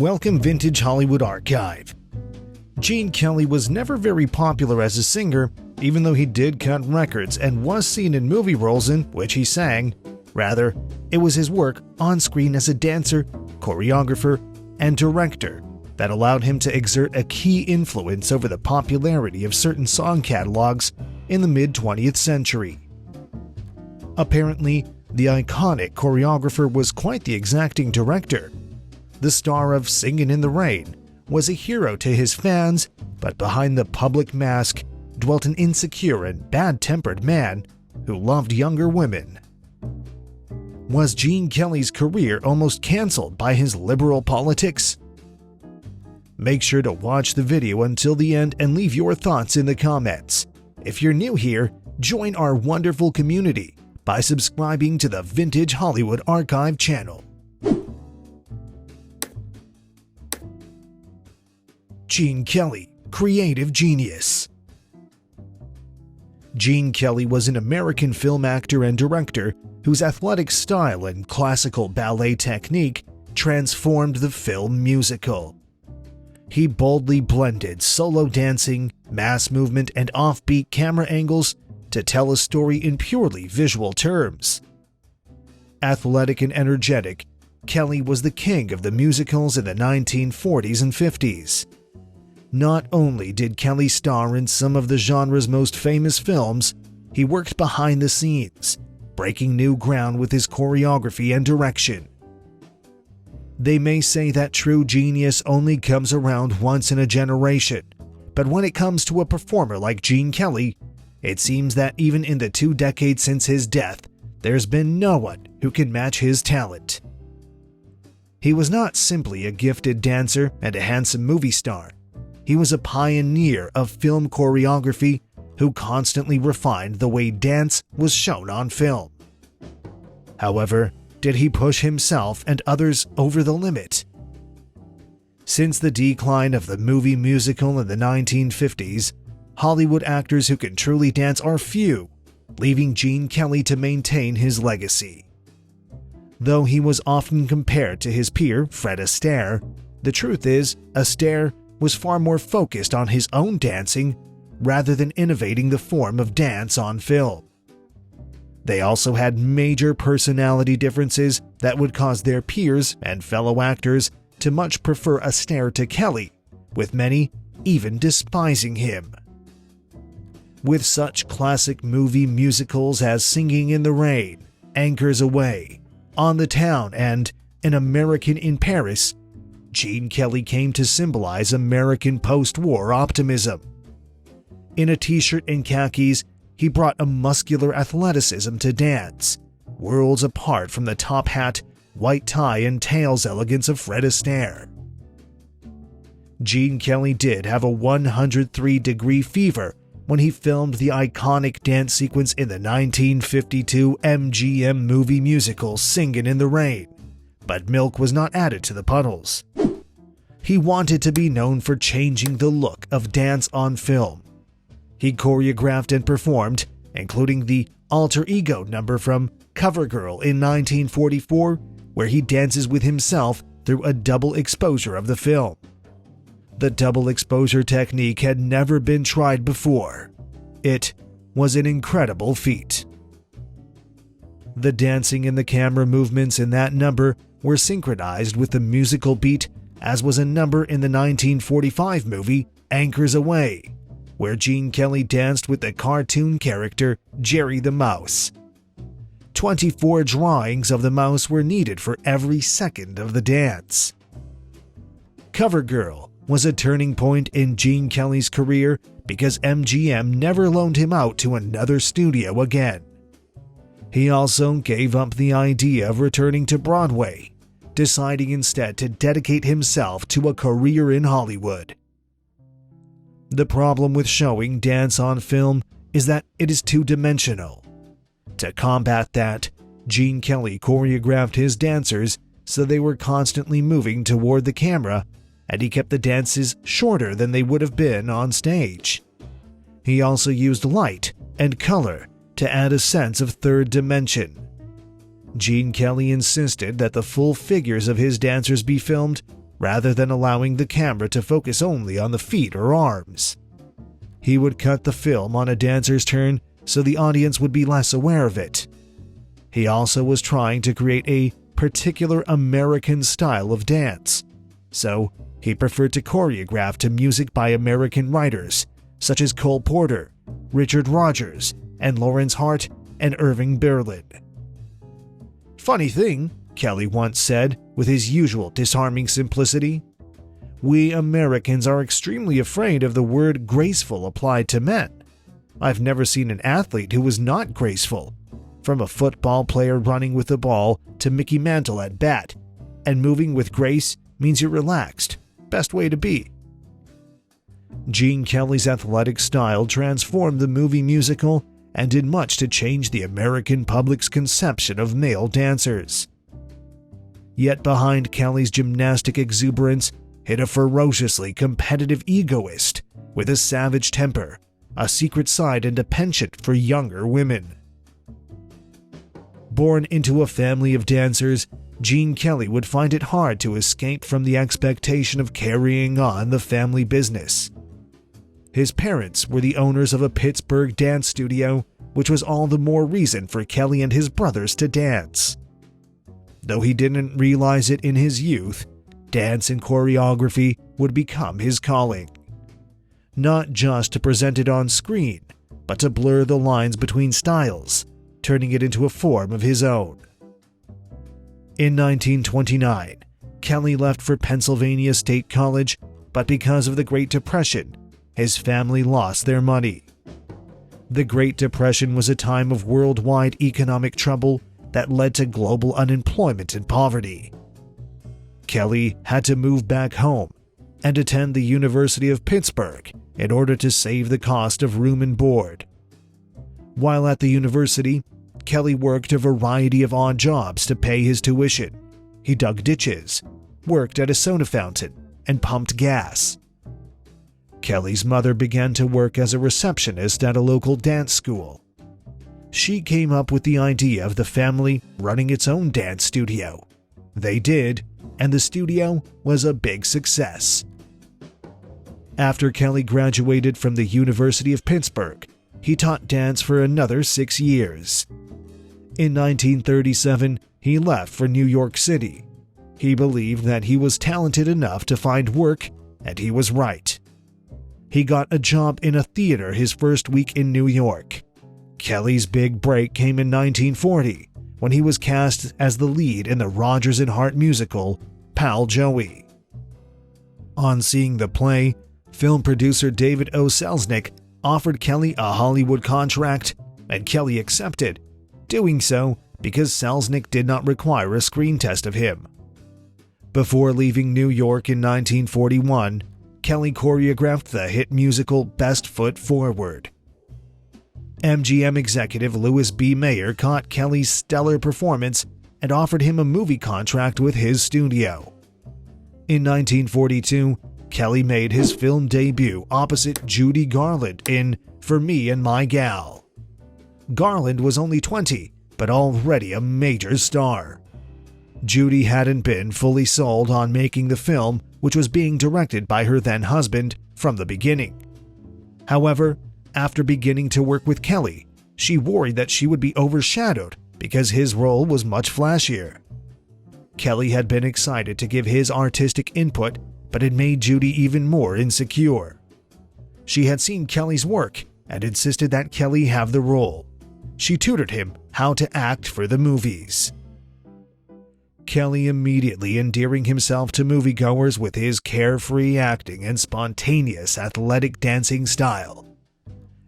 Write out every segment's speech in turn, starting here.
Welcome Vintage Hollywood Archive. Gene Kelly was never very popular as a singer, even though he did cut records and was seen in movie roles in which he sang. Rather, it was his work on screen as a dancer, choreographer, and director that allowed him to exert a key influence over the popularity of certain song catalogs in the mid-20th century. Apparently, the iconic choreographer was quite the exacting director. The star of Singin' in the Rain was a hero to his fans, but behind the public mask dwelt an insecure and bad-tempered man who loved younger women. Was Gene Kelly's career almost cancelled by his liberal politics? Make sure to watch the video until the end and leave your thoughts in the comments. If you're new here, join our wonderful community by subscribing to the Vintage Hollywood Archive channel. Gene Kelly, creative genius. Gene Kelly was an American film actor and director whose athletic style and classical ballet technique transformed the film musical. He boldly blended solo dancing, mass movement, and offbeat camera angles to tell a story in purely visual terms. Athletic and energetic, Kelly was the king of the musicals in the 1940s and 50s. Not only did Kelly star in some of the genre's most famous films, he worked behind the scenes, breaking new ground with his choreography and direction. They may say that true genius only comes around once in a generation, but when it comes to a performer like Gene Kelly, it seems that even in the 2 decades since his death, there's been no one who can match his talent. He was not simply a gifted dancer and a handsome movie star. He was a pioneer of film choreography who constantly refined the way dance was shown on film. However, did he push himself and others over the limit? Since the decline of the movie musical in the 1950s, Hollywood actors who can truly dance are few, leaving Gene Kelly to maintain his legacy. Though he was often compared to his peer, Fred Astaire, the truth is, Astaire was far more focused on his own dancing rather than innovating the form of dance on film. They also had major personality differences that would cause their peers and fellow actors to much prefer Astaire to Kelly, with many even despising him. With such classic movie musicals as Singin' in the Rain, Anchors Aweigh, On the Town, and An American in Paris, Gene Kelly came to symbolize American post-war optimism. In a t-shirt and khakis, he brought a muscular athleticism to dance, worlds apart from the top hat, white tie, and tails elegance of Fred Astaire. Gene Kelly did have a 103-degree fever when he filmed the iconic dance sequence in the 1952 MGM movie musical Singin' in the Rain, but milk was not added to the puddles. He wanted to be known for changing the look of dance on film. He choreographed and performed, including the alter ego number from CoverGirl in 1944, where he dances with himself through a double exposure of the film. The double exposure technique had never been tried before. It was an incredible feat. The dancing and the camera movements in that number were synchronized with the musical beat, as was a number in the 1945 movie Anchors Aweigh, where Gene Kelly danced with the cartoon character Jerry the Mouse. 24 drawings of the mouse were needed for every second of the dance. CoverGirl was a turning point in Gene Kelly's career because MGM never loaned him out to another studio again. He also gave up the idea of returning to Broadway, deciding instead to dedicate himself to a career in Hollywood. The problem with showing dance on film is that it is two-dimensional. To combat that, Gene Kelly choreographed his dancers so they were constantly moving toward the camera, and he kept the dances shorter than they would have been on stage. He also used light and color to add a sense of third dimension. Gene Kelly insisted that the full figures of his dancers be filmed rather than allowing the camera to focus only on the feet or arms. He would cut the film on a dancer's turn so the audience would be less aware of it. He also was trying to create a particular American style of dance, so he preferred to choreograph to music by American writers such as Cole Porter, Richard Rodgers, and Lawrence Hart and Irving Berlin. "Funny thing," Kelly once said with his usual disarming simplicity, "we Americans are extremely afraid of the word graceful applied to men. I've never seen an athlete who was not graceful, from a football player running with the ball to Mickey Mantle at bat, and moving with grace means you're relaxed. Best way to be." Gene Kelly's athletic style transformed the movie musical and did much to change the American public's conception of male dancers. Yet behind Kelly's gymnastic exuberance hid a ferociously competitive egoist with a savage temper, a secret side and a penchant for younger women. Born into a family of dancers, Gene Kelly would find it hard to escape from the expectation of carrying on the family business. His parents were the owners of a Pittsburgh dance studio, which was all the more reason for Kelly and his brothers to dance. Though he didn't realize it in his youth, dance and choreography would become his calling. Not just to present it on screen, but to blur the lines between styles, turning it into a form of his own. In 1929, Kelly left for Pennsylvania State College, but because of the Great Depression, his family lost their money. The Great Depression was a time of worldwide economic trouble that led to global unemployment and poverty. Kelly had to move back home and attend the University of Pittsburgh in order to save the cost of room and board. While at the university, Kelly worked a variety of odd jobs to pay his tuition. He dug ditches, worked at a soda fountain, and pumped gas. Kelly's mother began to work as a receptionist at a local dance school. She came up with the idea of the family running its own dance studio. They did, and the studio was a big success. After Kelly graduated from the University of Pittsburgh, he taught dance for another 6 years. In 1937, he left for New York City. He believed that he was talented enough to find work, and he was right. He got a job in a theater his first week in New York. Kelly's big break came in 1940, when he was cast as the lead in the Rodgers and Hart musical, Pal Joey. On seeing the play, film producer David O. Selznick offered Kelly a Hollywood contract, and Kelly accepted, doing so because Selznick did not require a screen test of him. Before leaving New York in 1941, Kelly choreographed the hit musical Best Foot Forward. MGM executive Louis B. Mayer caught Kelly's stellar performance and offered him a movie contract with his studio. In 1942, Kelly made his film debut opposite Judy Garland in For Me and My Gal. Garland was only 20, but already a major star. Judy hadn't been fully sold on making the film, which was being directed by her then-husband, from the beginning. However, after beginning to work with Kelly, she worried that she would be overshadowed because his role was much flashier. Kelly had been excited to give his artistic input, but it made Judy even more insecure. She had seen Kelly's work and insisted that Kelly have the role. She tutored him how to act for the movies. Kelly immediately endearing himself to moviegoers with his carefree acting and spontaneous athletic dancing style.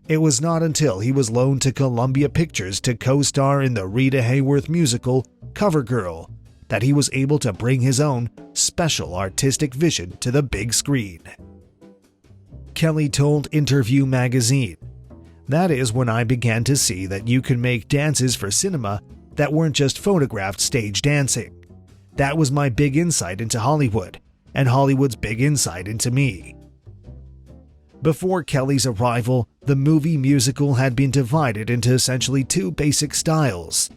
It was not until he was loaned to Columbia Pictures to co-star in the Rita Hayworth musical CoverGirl that he was able to bring his own special artistic vision to the big screen. Kelly told Interview magazine, "That is when I began to see that you could make dances for cinema that weren't just photographed stage dancing. That was my big insight into Hollywood, and Hollywood's big insight into me." Before Kelly's arrival, the movie musical had been divided into essentially two basic styles: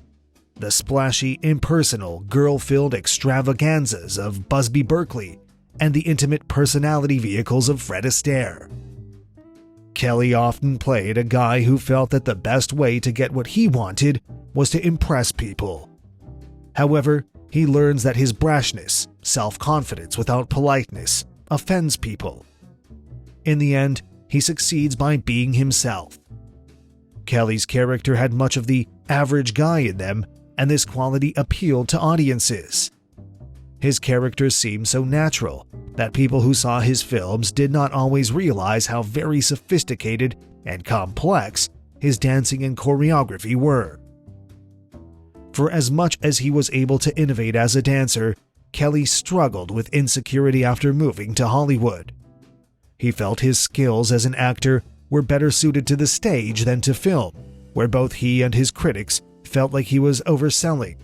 the splashy, impersonal, girl-filled extravaganzas of Busby Berkeley and the intimate personality vehicles of Fred Astaire. Kelly often played a guy who felt that the best way to get what he wanted was to impress people. However, he learns that his brashness, self-confidence without politeness, offends people. In the end, he succeeds by being himself. Kelly's character had much of the average guy in them, and this quality appealed to audiences. His character seemed so natural that people who saw his films did not always realize how very sophisticated and complex his dancing and choreography were. For as much as he was able to innovate as a dancer, Kelly struggled with insecurity after moving to Hollywood. He felt his skills as an actor were better suited to the stage than to film, where both he and his critics felt like he was overselling.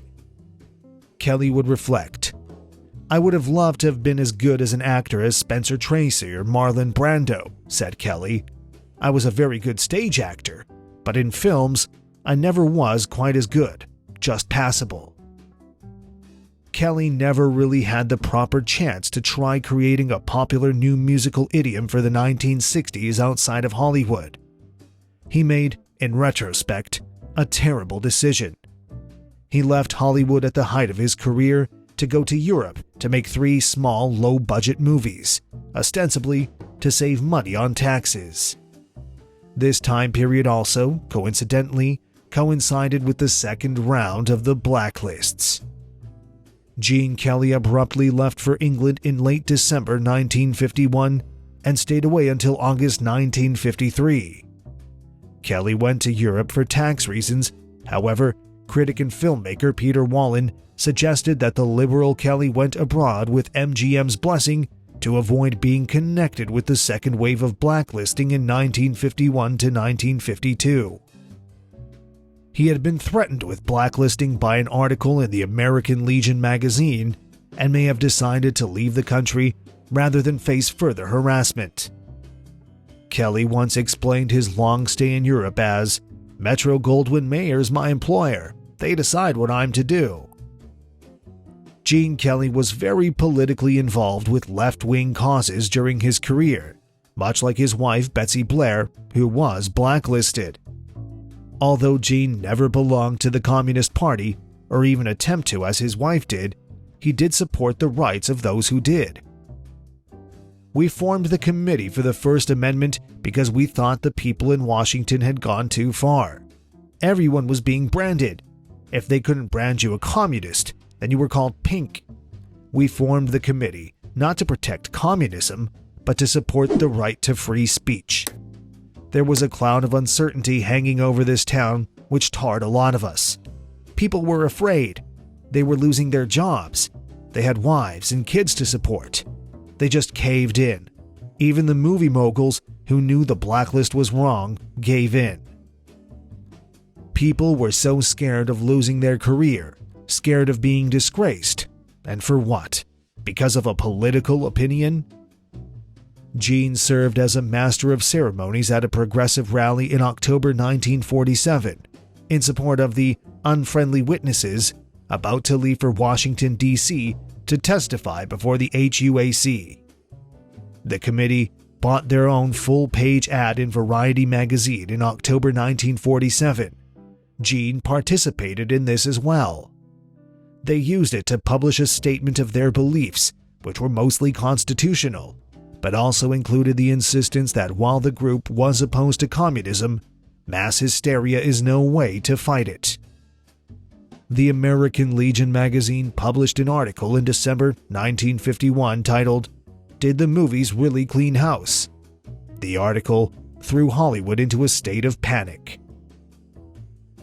Kelly would reflect, "I would have loved to have been as good as an actor as Spencer Tracy or Marlon Brando," said Kelly. "I was a very good stage actor, but in films, I never was quite as good, just passable." Kelly never really had the proper chance to try creating a popular new musical idiom for the 1960s outside of Hollywood. He made, in retrospect, a terrible decision. He left Hollywood at the height of his career to go to Europe to make 3 small, low-budget movies, ostensibly to save money on taxes. This time period also, coincidentally, coincided with the second round of the blacklists. Gene Kelly abruptly left for England in late December 1951 and stayed away until August 1953. Kelly went to Europe for tax reasons. However, critic and filmmaker Peter Wallen suggested that the liberal Kelly went abroad with MGM's blessing to avoid being connected with the second wave of blacklisting in 1951 to 1952. He had been threatened with blacklisting by an article in the American Legion magazine and may have decided to leave the country rather than face further harassment. Kelly once explained his long stay in Europe as, "Metro-Goldwyn-Mayer's my employer. They decide what I'm to do." Gene Kelly was very politically involved with left-wing causes during his career, much like his wife Betsy Blair, who was blacklisted. Although Gene never belonged to the Communist Party, or even attempt to as his wife did, he did support the rights of those who did. "We formed the committee for the First Amendment because we thought the people in Washington had gone too far. Everyone was being branded. If they couldn't brand you a communist, then you were called pink. We formed the committee not to protect communism, but to support the right to free speech. There was a cloud of uncertainty hanging over this town which tarred a lot of us. People were afraid. They were losing their jobs. They had wives and kids to support. They just caved in. Even the movie moguls who knew the blacklist was wrong gave in. People were so scared of losing their career, scared of being disgraced. And for what? Because of a political opinion? Gene served as a master of ceremonies at a progressive rally in October 1947 in support of the unfriendly witnesses about to leave for Washington, D.C. to testify before the HUAC. The committee bought their own full-page ad in Variety magazine in October 1947. Gene participated in this as well. They used it to publish a statement of their beliefs, which were mostly constitutional, but also included the insistence that while the group was opposed to communism, mass hysteria is no way to fight it. The American Legion magazine published an article in December 1951 titled, "Did the Movies Really Clean House?" The article threw Hollywood into a state of panic.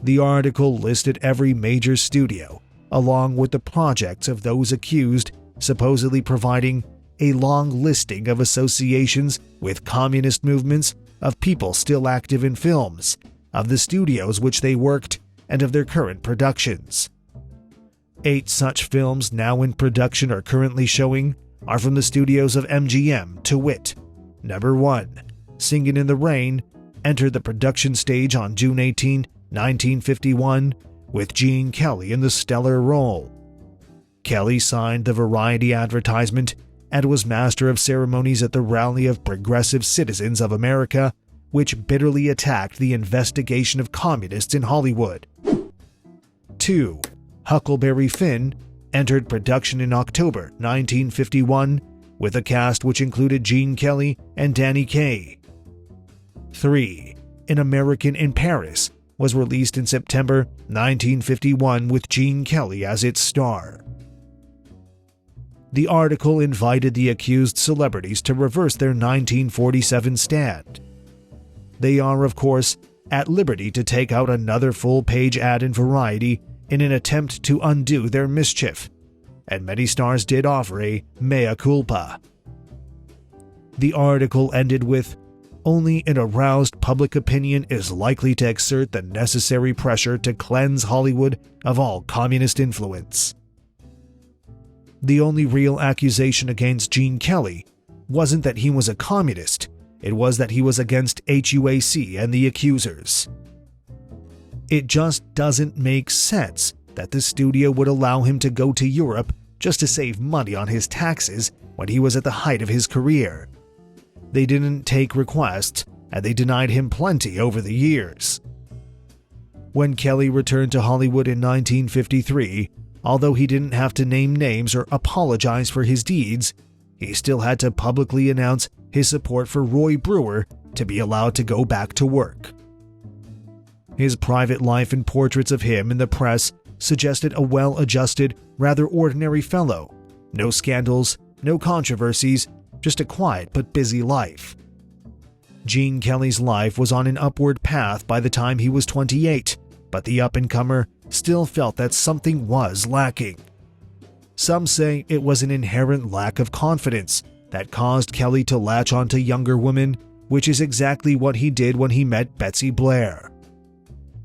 The article listed every major studio, along with the projects of those accused, supposedly providing a long listing of associations with communist movements, of people still active in films, of the studios which they worked, and of their current productions. 8 such films now in production or currently showing are from the studios of MGM, to wit: Number 1, Singin' in the Rain, entered the production stage on June 18, 1951, with Gene Kelly in the stellar role. Kelly signed the Variety advertisement and was master of ceremonies at the Rally of Progressive Citizens of America, which bitterly attacked the investigation of communists in Hollywood. 2. Huckleberry Finn entered production in October 1951 with a cast which included Gene Kelly and Danny Kaye. 3. An American in Paris was released in September 1951 with Gene Kelly as its star. The article invited the accused celebrities to reverse their 1947 stand. They are, of course, at liberty to take out another full-page ad in Variety in an attempt to undo their mischief, and many stars did offer a mea culpa. The article ended with, "Only an aroused public opinion is likely to exert the necessary pressure to cleanse Hollywood of all communist influence." The only real accusation against Gene Kelly wasn't that he was a communist, it was that he was against HUAC and the accusers. It just doesn't make sense that the studio would allow him to go to Europe just to save money on his taxes when he was at the height of his career. They didn't take requests, and they denied him plenty over the years. When Kelly returned to Hollywood in 1953, although he didn't have to name names or apologize for his deeds, he still had to publicly announce his support for Roy Brewer to be allowed to go back to work. His private life and portraits of him in the press suggested a well-adjusted, rather ordinary fellow. No scandals, no controversies, just a quiet but busy life. Gene Kelly's life was on an upward path by the time he was 28, but the up-and-comer still felt that something was lacking. Some say it was an inherent lack of confidence that caused Kelly to latch onto younger women, which is exactly what he did when he met Betsy Blair.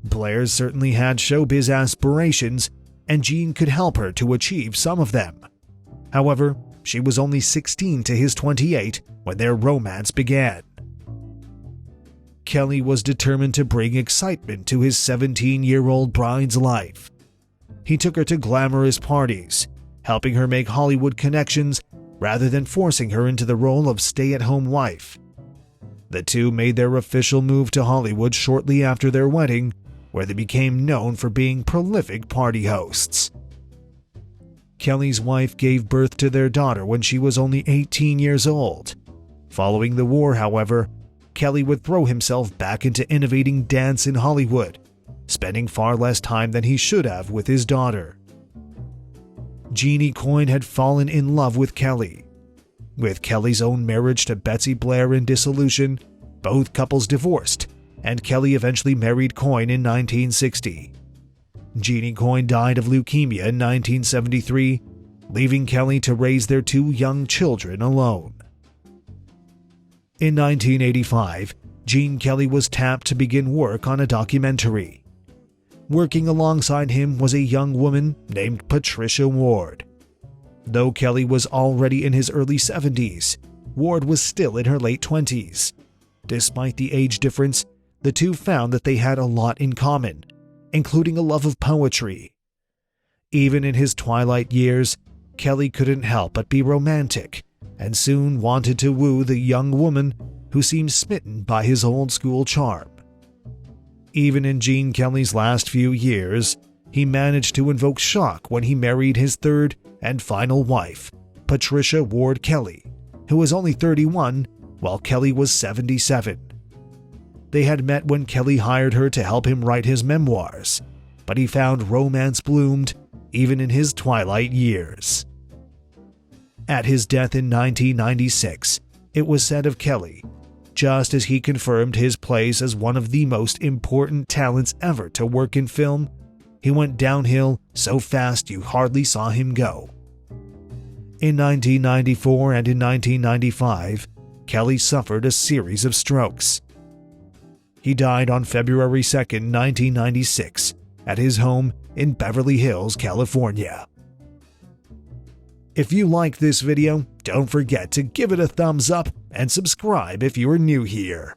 Blair certainly had showbiz aspirations, and Gene could help her to achieve some of them. However, she was only 16 to his 28 when their romance began. Kelly was determined to bring excitement to his 17-year-old bride's life. He took her to glamorous parties, helping her make Hollywood connections rather than forcing her into the role of stay-at-home wife. The two made their official move to Hollywood shortly after their wedding, where they became known for being prolific party hosts. Kelly's wife gave birth to their daughter when she was only 18 years old. Following the war, however, Kelly would throw himself back into innovating dance in Hollywood, spending far less time than he should have with his daughter. Jeannie Coyne had fallen in love with Kelly. With Kelly's own marriage to Betsy Blair in dissolution, both couples divorced, and Kelly eventually married Coyne in 1960. Jeannie Coyne died of leukemia in 1973, leaving Kelly to raise their two young children alone. In 1985, Gene Kelly was tapped to begin work on a documentary. Working alongside him was a young woman named Patricia Ward. Though Kelly was already in his early 70s, Ward was still in her late 20s. Despite the age difference, the two found that they had a lot in common, including a love of poetry. Even in his twilight years, Kelly couldn't help but be romantic, and soon wanted to woo the young woman who seemed smitten by his old-school charm. Even in Gene Kelly's last few years, he managed to invoke shock when he married his third and final wife, Patricia Ward Kelly, who was only 31 while Kelly was 77. They had met when Kelly hired her to help him write his memoirs, but he found romance bloomed even in his twilight years. At his death in 1996, it was said of Kelly, just as he confirmed his place as one of the most important talents ever to work in film, he went downhill so fast you hardly saw him go. In 1994 and in 1995, Kelly suffered a series of strokes. He died on February 2, 1996, at his home in Beverly Hills, California. If you liked this video, don't forget to give it a thumbs up and subscribe if you are new here.